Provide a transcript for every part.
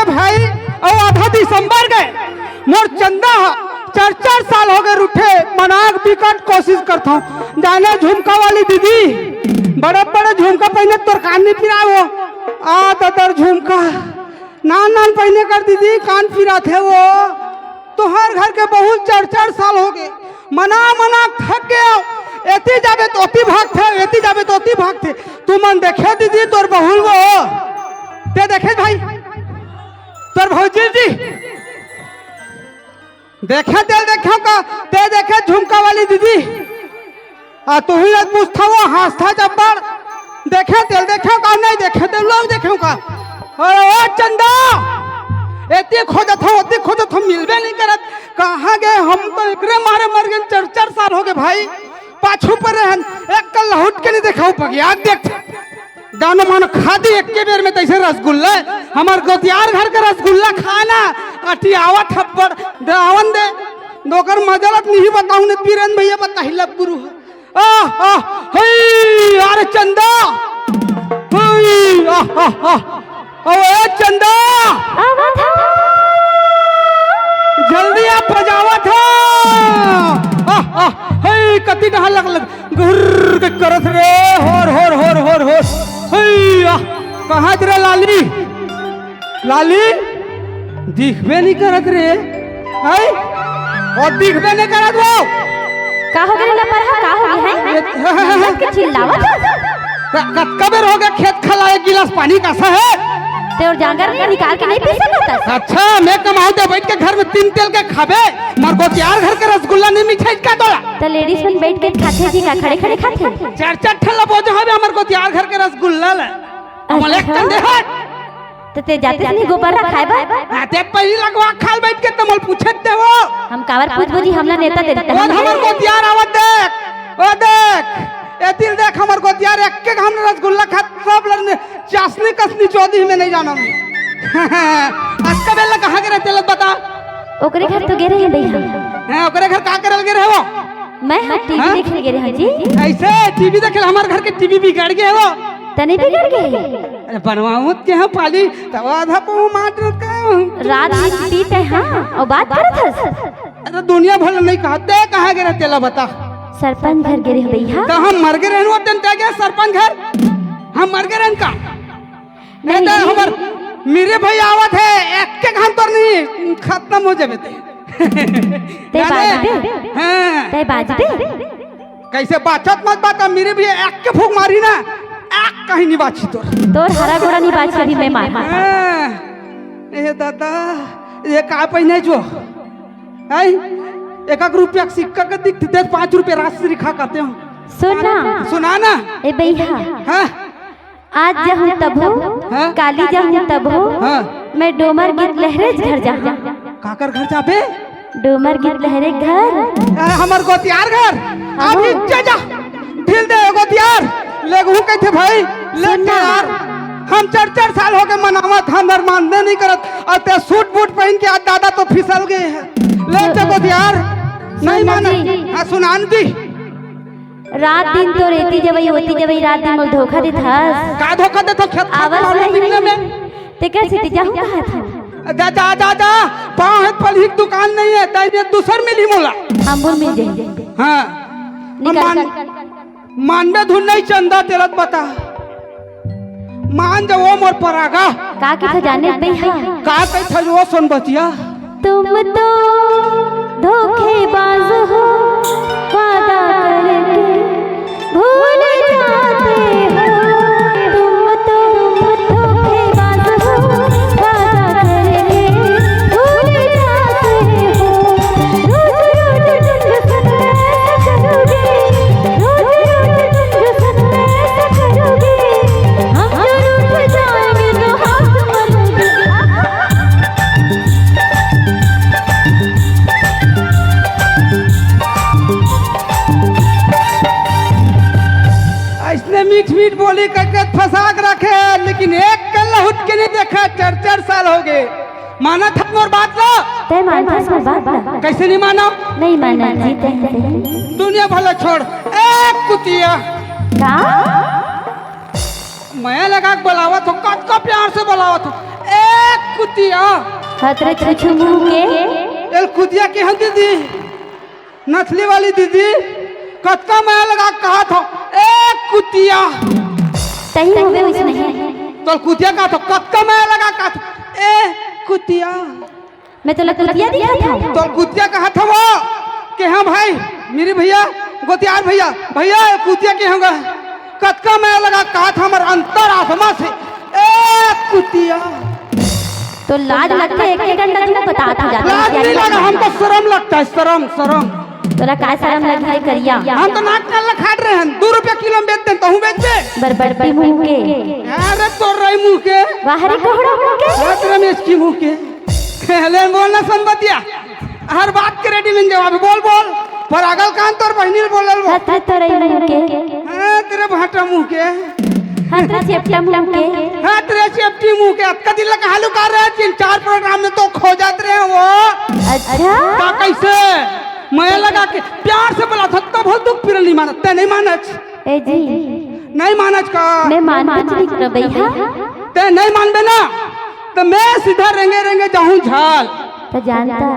भाई और आधा दिसंबर गए मोर चंदा 4 साल हो गए रूठे मनाक बिकट कोशिश करता हूँ जाने झुमका वाली दीदी बड़े बड़े झुमका पहने तोर कान नहीं फिराओ आ तर झुमका नान पहने कर दीदी कान फिरा थे वो तो हर घर के बहुत 4 साल हो गए मना थक गया एती जाबे तो ओती भागते एती जाबे तो ओती भागते तू मन देखे दीदी तोर बहुल वो ते देखे भाई तोर भौजी जी देखे तेल देखो का ते देखे झुमका वाली दीदी आ तू ही लग पूछता वो हंसता जब्बर देखे तेल देखो का नहीं देखे तेल लोग देखो का ओ चंदा एती खोजत हो मिलबे नहीं करत कहाँ गए हम तो एकरे मारे मर गए 4 साल हो गए भाई पाछू पर रहन एक कल लहुट के नहीं देखा पगिया देख दानो मानो खा दी एक के बेर में तैसे रसगुल्ला हमार गोतियार घर का रसगुल्ला खाना अटियावा थप्पड़ दावन दे दोकर मजलत नहीं बताऊं ने पीरन भैया बता हिलब गुरु अरे चंदा ओए चंदा जल्दी आप बजावा था कति कहाँ लग गुर के करत रे होर कहाँ रे लाली दिखबे नहीं करत रे और दिखबे नहीं करत वो का हो गया लपरहा का हो गया है के चिल्लावत कबर हो गया खेत खलाए गिलास पानी कैसा है ते और जांगर का निकाल के नहीं पी सकता अच्छा मैं कमाऊं दे बैठ के घर में 3 तेल के खाबे मार गोतियार घर के रसगुल्ला नहीं मिठाई का तोला तो लेडीज मन बैठ के खाते जी का खड़े खाते 4 ठेला बोझ हवे हमर गोतियार घर के रसगुल्ला ले हमल एक टन दे हट तो ते जाते नहीं गोबर खाएबा ते पहली लगवा खाल बैठ के तमल पूछत दे वो हम कावर पूछ बुझी हमला नेता दे देता और हमर गोतियार आवत देख ओ देख ए दिल देख हमर गोतियार एक के हम रसगुल्ला खात सब लड़ने चासनी कसनी चौधी में नहीं जाना आज का बेला कहां के रहते लग बता ओकरे घर तो गे रहे हैं भैया हां ओकरे घर का करल गे रहे वो मैं टीवी देखने गे रहे जी ऐसे टीवी देखे हमारे घर के टीवी बिगड़ गए वो तने बिगड़ गए अरे बनवाऊं के हम पाली तब आधा को मार के रात दिन पीते हां और बात करत हस अरे दुनिया भर नहीं कहते कहां गे रहते ला बता सरपंच घर गे रहे भैया तो हम मर गए रहनु तन ते गए सरपंच घर हम मर गए रहन का नहीं तो हमर मेरे भैया आवत है एक के हम तो नहीं खत्म हो जाबे ते बाजबे हां ते बाजबे कैसे बातत मत बात मेरे भी एक के फूक मारी ना एक कहीं नहीं बाची तोर हरा घोड़ा नहीं बाची अभी मैं मार ए दादा ये का पहिने जो आई 1 रुपया का सिक्का का दिखते दे 5 रुपया राशि लिखा करते हो सुना ना ए भैया हाँ आज जाऊं तब हो काली जाऊं तब हो मैं डोमर गीत लहरे घर जाऊं काकर घर जाबे डोमर गीत लहरे घर हमर गोतियार घर अभी जा ढील दे गोतियार लेगहू कहते भाई ले यार हम 4 साल हो गए मनावत हमर मानने नहीं करत और ते सूट बूट पहन के आज दादा तो फिसल गए हैं ले ते गोतियार नहीं माना हां सुनान दी रात दिन तो रेती जबई होती जबई रात दिन मोल धोखा दे था का धोखा दे तो खेत आवाज नहीं में ते कैसे ते जाऊं कहा था दादा पांव है पलही दुकान नहीं है ताई दूसर मिली मोला हम बोल मिल जाए हां मान में धुन नहीं चंदा तेरत बता मान जाओ मोर परागा का की जाने भैया का कह जो सुन बतिया तुम तो धोखेबाज हो वादा करके भूल जाते हो तुम तो धोखेबाज हो वादा करके भूल जाते हो रोज रोज तुम सन्ना करोगे रोज रोज तुम सन्ना करोगे हम जरूर जाएंगे तो हाथ मरोगे इसने मीठ मीठ बोली करके फंसा के रखे लेकिन एक कल लहुट के नहीं देखा 4 साल हो गए माना था मोर बात लो ते मानता है बात ना कैसे नहीं मानो नहीं माना जीते हैं दुनिया भला छोड़ एक कुतिया का मैं लगा के बुलावा तो कत को प्यार से बुलावा तो एक कुतिया हतरे छुछु मुंह के एल कुतिया के हम दीदी नथली वाली दीदी कत्का मैं लगा कहा था ए कुतिया सही होवे उसमें तो कुतिया कहा था कत्का मैं लगा कहा था ए कुतिया मैं तो कुतिया दिया था तो कुतिया कहा था वो कि हाँ भाई मेरे भैया गोतियार भैया भैया कुतिया के होगा कत्का मैं लगा कहा था हमारा अंतर आत्मा से ए कुतिया तो लाज लगता है एक घंटा तुम बता था लाज नहीं लगा हमको शर्म लगता है शर्म शर्म तोरा का शर्म लग है करिया हम तो नाक काला खाट रहे हैं 2 रुपया किलो में बेचते हैं तो हूँ बेच दे बरबड़ती मुंह के अरे तोड़ रही मुंह के बाहरी कोहड़ा मुंह के बात रमेश की मुंह के खेले बोलना संबतिया हर बात के रेडी में जवाब बोल बोल पर अगल कान तोर बहनी बोलल वो हतरे तोरे मुंह के हां तेरे भाटा मुंह के हतरे चेपटा मुंह के हां तेरे चेपटी मुंह के अक्का दिल का हालू कर रहे 3-4 प्रोग्राम में तो खो जाते रहे वो अच्छा का कैसे मैं लगा के प्यार से बोला था तब बहुत दुख फिर नहीं मानत नहीं मानत ए जी नहीं मानत का मैं मानत नहीं कर भैया ते नहीं मानबे ना तो मैं सीधा रेंगे रेंगे जाऊं झाल तो जानता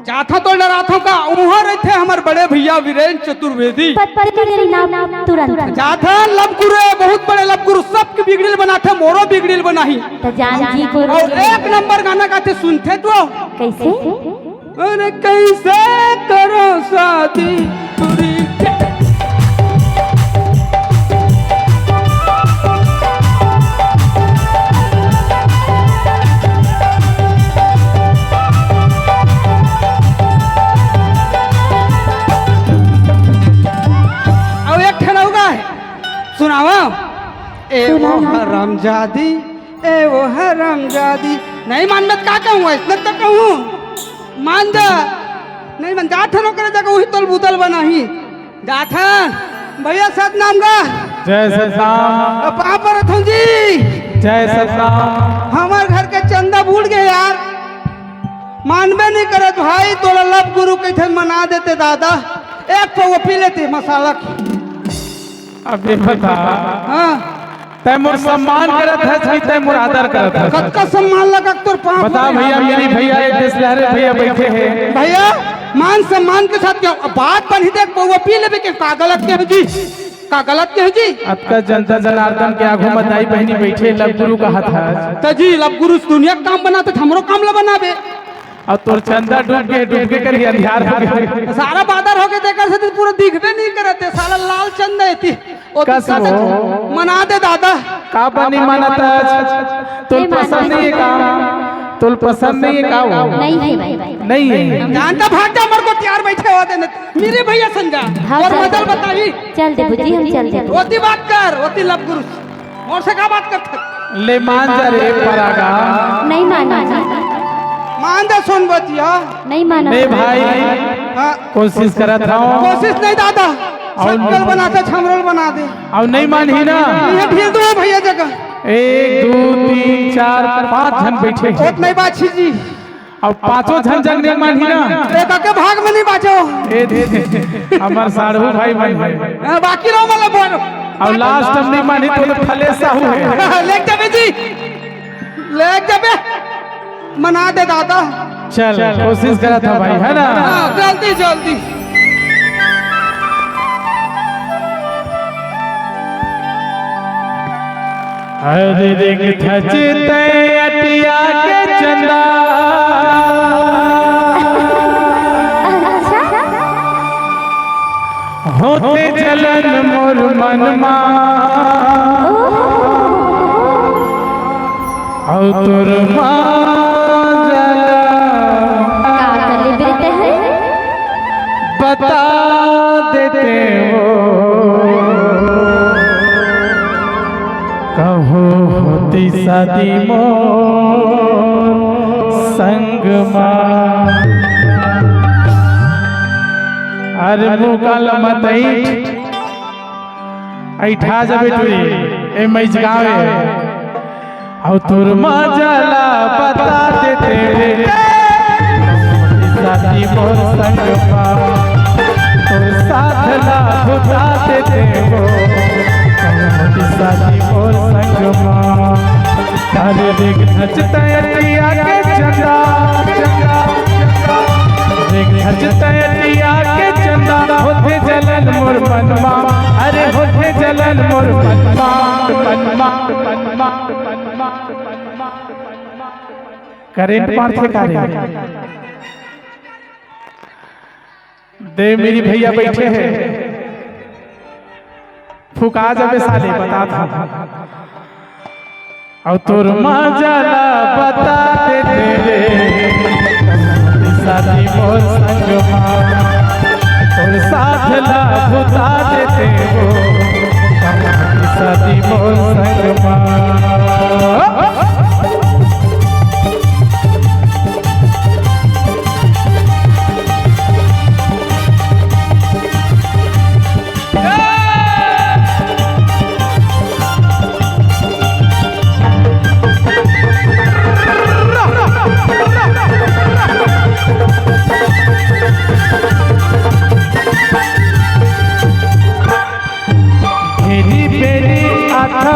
जाथा तो डराथा का वहां रहते हमारे बड़े भैया वीरेंद्र चतुर्वेदी पर तेरे नाम तुरंत जाथा लब गुरु बहुत बड़े लब गुरु सबके बिगड़िल बनाते मोरो बिगड़िल बनाही तो जान जी को और 1 नंबर गाना गाते सुनते तो कैसे अरे कैसे करो शादी तुरी सुनावा ए वो हरामजादी ए वो हरामजादी नहीं मानत का कहूँ इतना तक कहूँ मान जा नहीं मन जाठन करे जगह वही तल बुतल बनाही जाठन भैया साथ नाम का जय सतनाम पापा रथन जी जय सतनाम हमार घर के चंदा भूल गए यार मानबे नहीं करे भाई तोला लब गुरु कैसे मना देते दादा एक वो पी लेते मसाला की अभी बता हाँ तैमूर सम्मान करत है कि तैमूर आदर करत है कद का सम्मान लगा तोर पाँव बता भैया मेरी भैया एक देशलहरे भैया बैठे हैं भैया मान सम्मान के साथ क्या बात बनी देख वो पी लेबे के का गलत के जी का गलत के जी आपका जनता जनार्दन के आगू बताई बहनी बैठे लब गुरु का हाथ है तो जी लब गुरु दुनिया का काम बनाते हमरो काम ला बनाबे और तोर चंदा डूब के करी अंधार हो गया सारा बादर हो के देखर से पूरा दिखबे नहीं करते साला लाल चंदा एती ओ मना दे दादा का बनी मानता तुल पसंद नहीं है का तुल पसंद नहीं है का वो नहीं है भाई नहीं है जानता भाटा मर को तैयार बैठे होते न मेरे भैया संजा और बदल बताई चल दे बुद्धि हम चल दे ओती बात कर ओती लब गुरु और से का बात करत ले मान जा रे परागा नहीं माना मान दे सोन बतिया नहीं माना नहीं भाई कोशिश करत हूं कोशिश नहीं दादा शक्ल बनाते छमरल बना दे और नहीं मानी ना ये भेज दो भैया जगह 1 2 3 4 5 जन बैठे बहुत नहीं बात जी और 5 जन जग नहीं मानी ना एक के भाग में नहीं बाचो ए दे हमार साढ़ू भाई भाई बाकी रहो मतलब बोल और लास्ट हम नहीं मानी तो फले साहू है ले जाबे जी ले जाबे मना दे दादा चल कोशिश करा था भाई है ना जल्दी जल्दी हरे रिंग थचते अटिया के चंदा होते चलन मोर मन मा और तुर बता देते हो कहो होती शादी मोर संग अरे मुकाल मत ऐठा जब ए मैच गावे और तुर मजला बता देते शादी मोर संग तो साथ ला बुझा देते हो शादी मोर संग अरे देख नचता अटिया के चंदा चंदा चंदा देख नचता अटिया के चंदा होते जलन मोर मनवा अरे होते जलन मोर मनवा मनवा मनवा मनवा करेंट मारते करे दे मेरी भैया बैठे हैं फुका जब साले बता था और तोर मजाला बता दे तेरे शादी मोर संगमा तोर साथ ला बता दे तेरे शादी मोर संगमा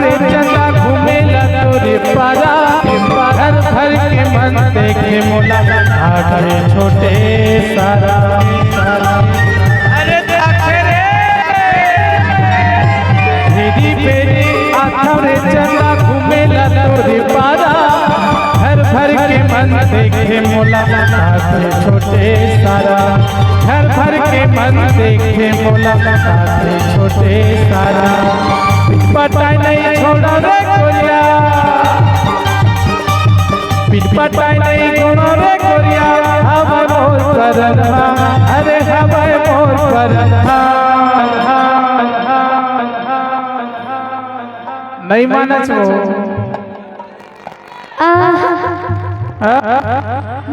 रे चंदा घूमेला तोरे पारा घर भर के मन देखे मोला आगे छोटे सारा सारा अरे देखे रे मेरी बेटी आथा रे चंदा घूमेला तोरे पारा घर भर के मन देखे मोला आगे छोटे सारा घर भर के मन देखे मोला आगे छोटे सारा पटाई नहीं छोड़ा रे कोरिया पिट पटाई नहीं छोड़ा रे कोरिया हवा मोर करना अरे हवा मोर करना नहीं माना छो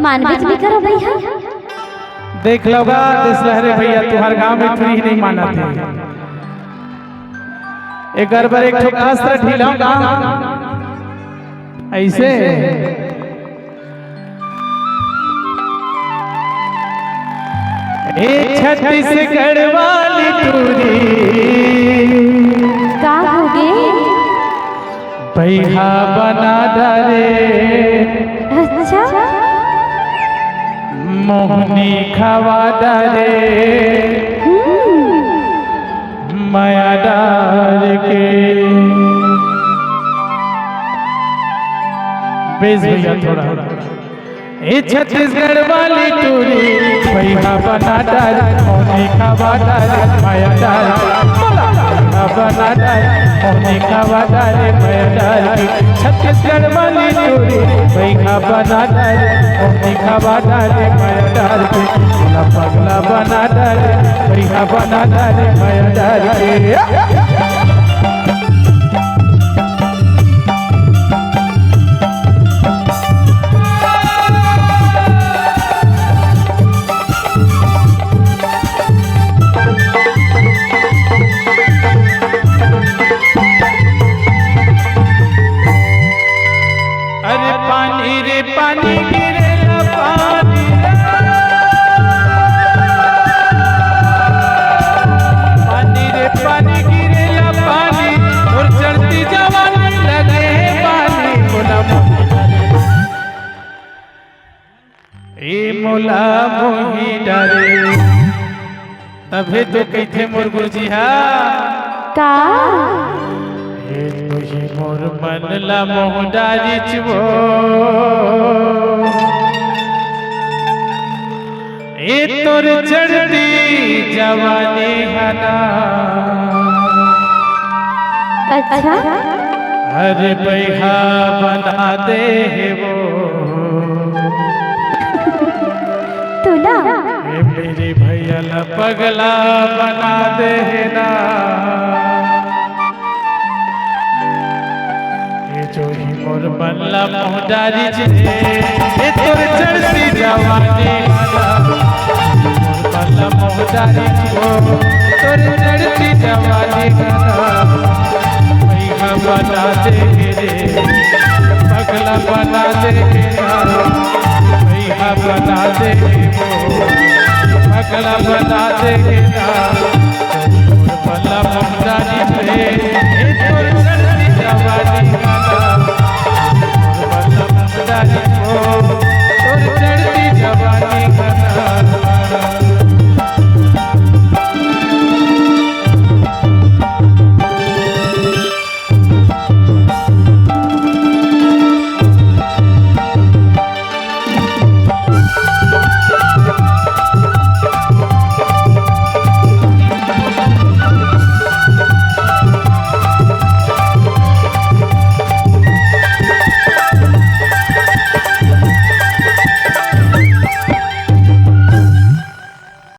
मानवीज भी करो भैया देख लोगा देश लहरे भैया तुम्हारे गांव में फ्री नहीं माना थे एक बार एक अस्त्र ढीलाऊंगा ऐसे छत्तीसगढ़ वाली टूरी का होगे भैया बना डाले अच्छा मोहनी खवा डाले माया डाल के बेस भैया थोड़ा ये छत्तीसगढ़ वाली टूरी भैया बना डाल मोहनी खवा डाल माया डाल बना डाल मोहनी खवा डाल माया डाल छत्तीसगढ़ वाली टूरी भैया बना डाल मोहनी खवा डाल माया डाल पगला बना डाल भैया बना डाल माया डाल अरे पानी रे पानी गिरे पानी पानी रे पानी गिरे पानी और चढ़ती जवानी लगे पानी मोला ए मोला मोही डरे तभे तो कहते मोर गुरुजी हा का तुझे मोर मन ला मोह डारी चुओ ए तोर चढ़ती जवानी हना अच्छा अरे बैहा बना दे वो तुला ए मेरे भैया ला पगला बना दे ना जो ही मोर बनला मोहदारी जे ए तोर चढ़ती जवानी मोर बनला मोहदारी जो तोर चढ़ती जवानी भैया बना दे रे पगला बना दे भैया बना दे पगला बना दे मोर बनला मोहदारी जे ए तोर चढ़ती जवानी